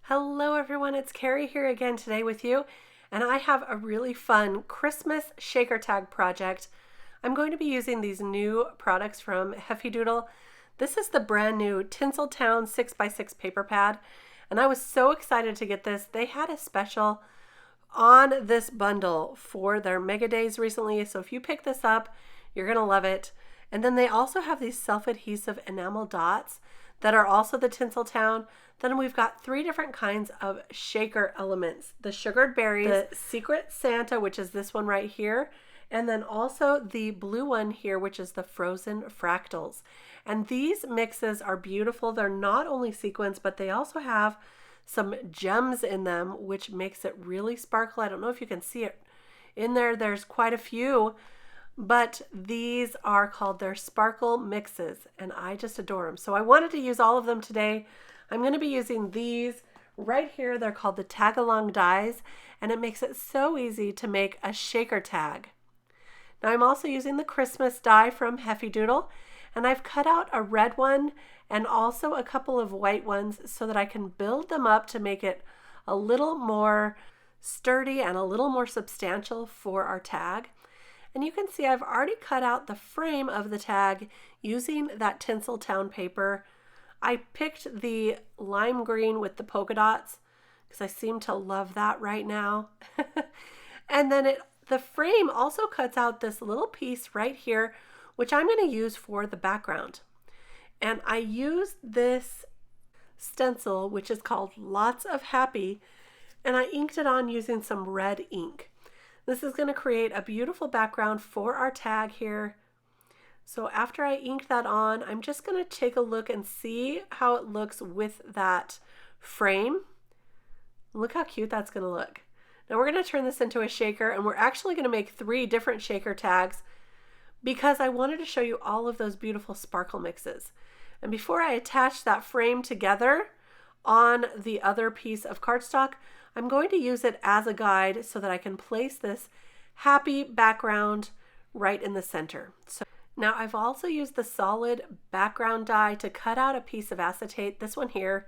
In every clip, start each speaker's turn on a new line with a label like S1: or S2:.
S1: Hello everyone, it's Kari here again today with you, and I have a really fun Christmas shaker tag project. I'm going to be using these new products from Heffy Doodle. This is the brand new Tinseltown 6x6 paper pad, and I was so excited to get this. They had a special on this bundle for their mega days recently, so if you pick this up, you're going to love it. And then they also have these self-adhesive enamel dots that are also the Tinseltown. Then we've got 3 different kinds of shaker elements. The sugared berries, the Secret Santa, which is this one right here, and then also the blue one here, which is the frozen fractals. And these mixes are beautiful. They're not only sequins, but they also have some gems in them, which makes it really sparkle. I don't know if you can see it in there. There's quite a few, but these are called their sparkle mixes, and I just adore them. So I wanted to use all of them today. I'm going to be using these right here. They're called the tag along dies, and it makes it so easy to make a shaker tag. Now I'm also using the Christmas die from Heffy Doodle, and I've cut out a red one and also a couple of white ones so that I can build them up to make it a little more sturdy and a little more substantial for our tag. And you can see I've already cut out the frame of the tag using that Tinseltown paper. I picked the lime green with the polka dots because I seem to love that right now. And then the frame also cuts out this little piece right here, which I'm going to use for the background. And I used this stencil, which is called Lots of Happy, and I inked it on using some red ink. This is going to create a beautiful background for our tag here. So after I inked that on, I'm just going to take a look and see how it looks with that frame. Look how cute that's going to look. Now we're going to turn this into a shaker, and we're actually going to make 3 different shaker tags because I wanted to show you all of those beautiful sparkle mixes. And before I attach that frame together on the other piece of cardstock, I'm going to use it as a guide so that I can place this happy background right in the center. So now I've also used the solid background die to cut out a piece of acetate, this one here,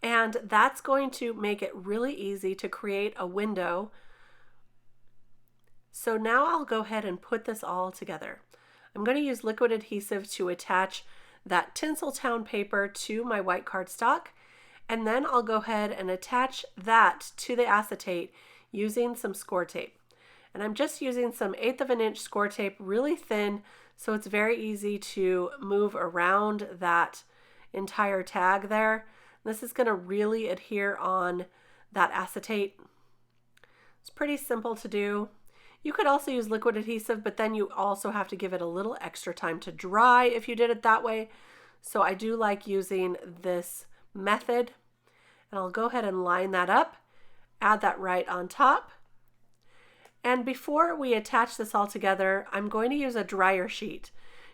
S1: and that's going to make it really easy to create a window. So now I'll go ahead and put this all together. I'm going to use liquid adhesive to attach that Tinseltown paper to my white cardstock, and then I'll go ahead and attach that to the acetate using some score tape. And I'm just using some 1/8 of an inch score tape, really thin, so it's very easy to move around that entire tag there. This is going to really adhere on that acetate. It's pretty simple to do. You could also use liquid adhesive, but then you also have to give it a little extra time to dry if you did it that way. So I do like using this method. And I'll go ahead and line that up, add that right on top. And before we attach this all together, I'm going to use a dryer sheet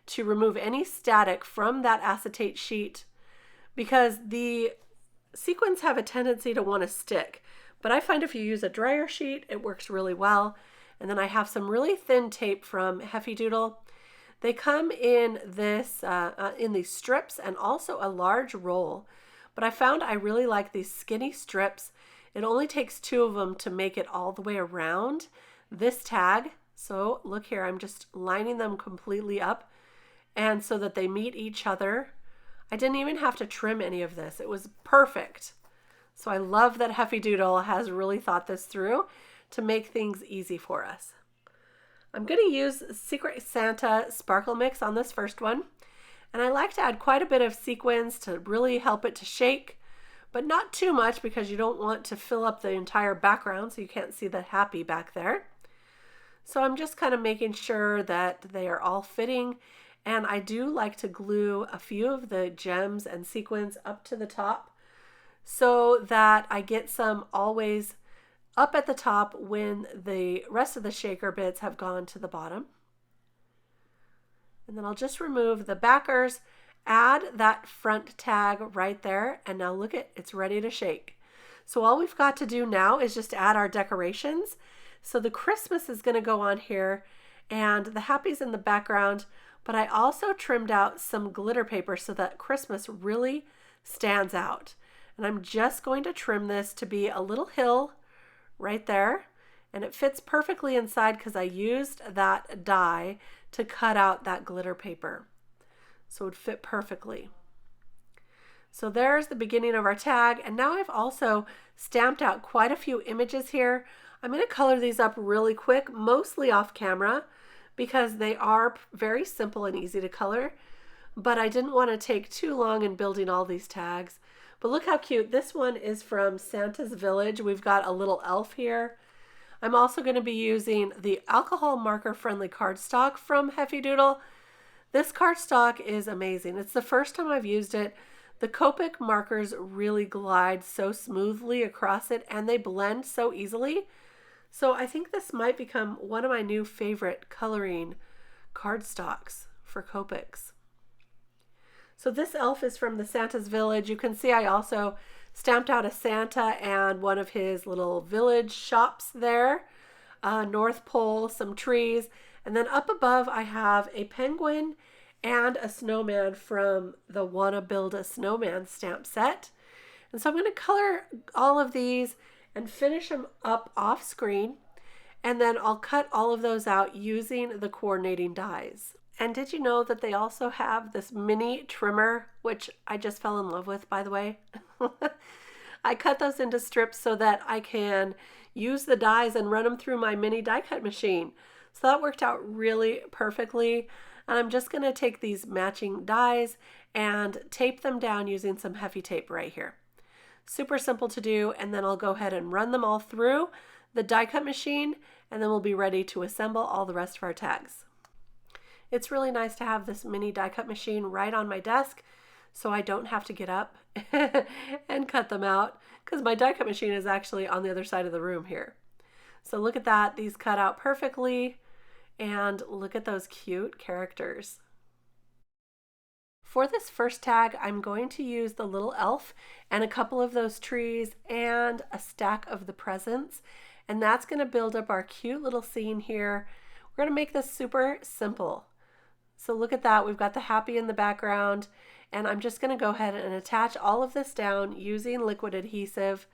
S1: to remove any static from that acetate sheet because the sequins have a tendency to want to stick. But I find if you use a dryer sheet, it works really well. And then I have some really thin tape from Heffy Doodle. They come in this in these strips and also a large roll. But I found I really like these skinny strips. It only takes 2 of them to make it all the way around this tag. So look here, I'm just lining them completely up and so that they meet each other. I didn't even have to trim any of this. It was perfect. So I love that Heffy Doodle has really thought this through to make things easy for us. I'm going to use Secret Santa Sparkle Mix on this first one. And I like to add quite a bit of sequins to really help it to shake, but not too much because you don't want to fill up the entire background so you can't see the happy back there. So I'm just kind of making sure that they are all fitting, and I do like to glue a few of the gems and sequins up to the top so that I get some always up at the top when the rest of the shaker bits have gone to the bottom. And then I'll just remove the backers, add that front tag right there, and now look it's ready to shake. So all we've got to do now is just add our decorations. So the Christmas is going to go on here, and the happy's in the background, but I also trimmed out some glitter paper so that Christmas really stands out. And I'm just going to trim this to be a little hill right there. And it fits perfectly inside because I used that die to cut out that glitter paper. So it would fit perfectly. So there's the beginning of our tag. And now I've also stamped out quite a few images here. I'm going to color these up really quick, mostly off camera, because they are very simple and easy to color. But I didn't want to take too long in building all these tags. But look how cute. This one is from Santa's Village. We've got a little elf here. I'm also going to be using the alcohol marker friendly cardstock from Heffy Doodle. This cardstock is amazing. It's the first time I've used it. The Copic markers really glide so smoothly across it and they blend so easily. So I think this might become one of my new favorite coloring cardstocks for Copics. So this elf is from the Santa's Village. You can see I also stamped out a Santa and one of his little village shops there. North Pole, some trees. And then up above I have a penguin and a snowman from the Wanna Build a Snowman stamp set. And so I'm going to color all of these and finish them up off screen. And then I'll cut all of those out using the coordinating dies. And did you know that they also have this mini trimmer, which I just fell in love with, by the way? I cut those into strips so that I can use the dies and run them through my mini die cut machine. So that worked out really perfectly. And I'm just going to take these matching dies and tape them down using some Heffy tape right here. Super simple to do. And then I'll go ahead and run them all through the die cut machine, and then we'll be ready to assemble all the rest of our tags. It's really nice to have this mini die cut machine right on my desk so I don't have to get up and cut them out, because my die cut machine is actually on the other side of the room here. So look at that. These cut out perfectly, and look at those cute characters. For this first tag, I'm going to use the little elf and a couple of those trees and a stack of the presents, and that's going to build up our cute little scene here. We're going to make this super simple. So look at that. We've got the happy in the background, and I'm just going to go ahead and attach all of this down using liquid adhesive.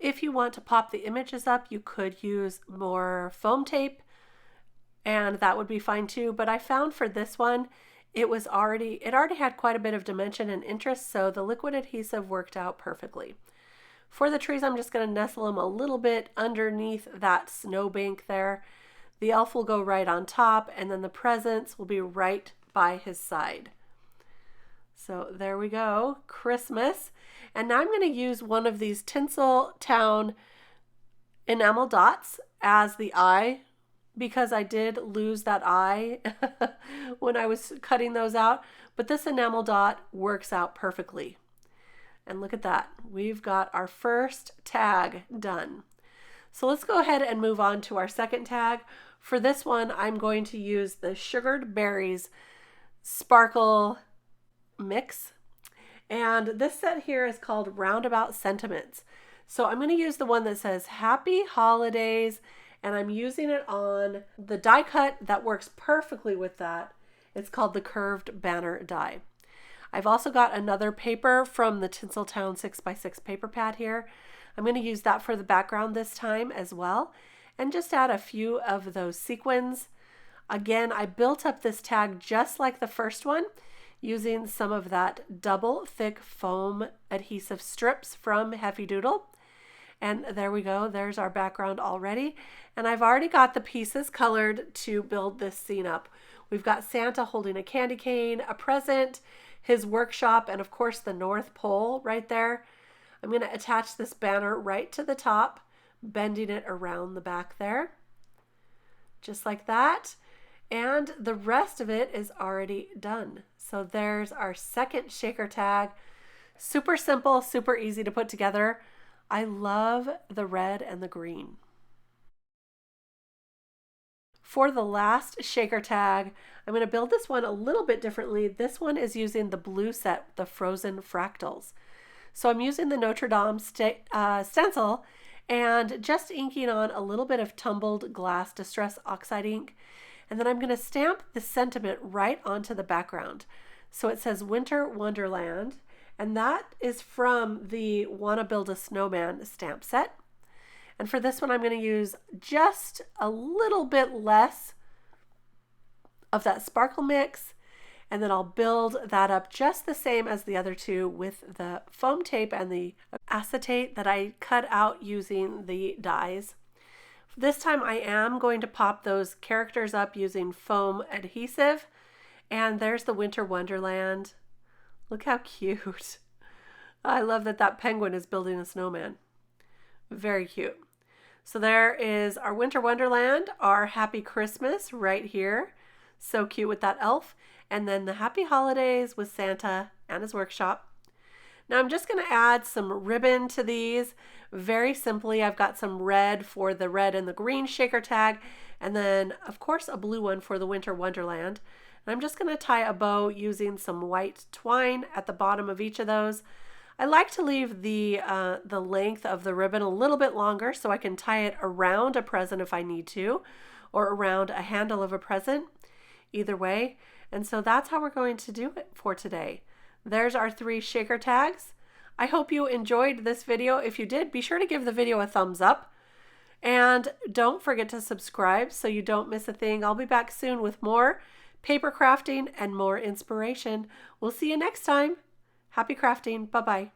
S1: If you want to pop the images up, you could use more foam tape, and that would be fine too. But I found for this one, it already had quite a bit of dimension and interest, so the liquid adhesive worked out perfectly. For the trees, I'm just going to nestle them a little bit underneath that snowbank there. The elf will go right on top, and then the presents will be right by his side. So there we go, Christmas. And now I'm going to use one of these Tinseltown enamel dots as the eye, because I did lose that eye when I was cutting those out. But this enamel dot works out perfectly. And look at that. We've got our first tag done. So let's go ahead and move on to our second tag. For this one, I'm going to use the Sugared Berries Sparkle Mix. And this set here is called Roundabout Sentiments. So I'm going to use the one that says Happy Holidays, and I'm using it on the die cut that works perfectly with that. It's called the Curved Banner die. I've also got another paper from the Tinseltown 6x6 paper pad here. I'm going to use that for the background this time as well, and just add a few of those sequins. Again, I built up this tag just like the first one using some of that double thick foam adhesive strips from Heffy Doodle. And there we go, there's our background already. And I've already got the pieces colored to build this scene up. We've got Santa holding a candy cane, a present, his workshop, and of course the North Pole right there. I'm going to attach this banner right to the top, bending it around the back there, just like that. And the rest of it is already done. So there's our second shaker tag. Super simple, super easy to put together. I love the red and the green. For the last shaker tag, I'm going to build this one a little bit differently. This one is using the blue set, the Frozen Fractals. So I'm using the Notre Dame stencil and just inking on a little bit of tumbled glass distress oxide ink. And then I'm going to stamp the sentiment right onto the background. So it says Winter Wonderland, And that is from the Wanna Build a Snowman stamp set. And for this one, I'm going to use just a little bit less of that sparkle mix. And then I'll build that up just the same as the other two with the foam tape and the acetate that I cut out using the dies. This time I am going to pop those characters up using foam adhesive. And there's the Winter Wonderland. Look how cute. I love that that penguin is building a snowman. Very cute. So there is our Winter Wonderland, our Happy Christmas right here. So cute with that elf. And then the Happy Holidays with Santa and his workshop. Now I'm just going to add some ribbon to these. Very simply, I've got some red for the red and the green shaker tag. And then, of course, a blue one for the Winter Wonderland. And I'm just going to tie a bow using some white twine at the bottom of each of those. I like to leave the length of the ribbon a little bit longer so I can tie it around a present if I need to, or around a handle of a present, either way. And so that's how we're going to do it for today. There's our 3 shaker tags. I hope you enjoyed this video. If you did, be sure to give the video a thumbs up. And don't forget to subscribe so you don't miss a thing. I'll be back soon with more paper crafting and more inspiration. We'll see you next time. Happy crafting. Bye-bye.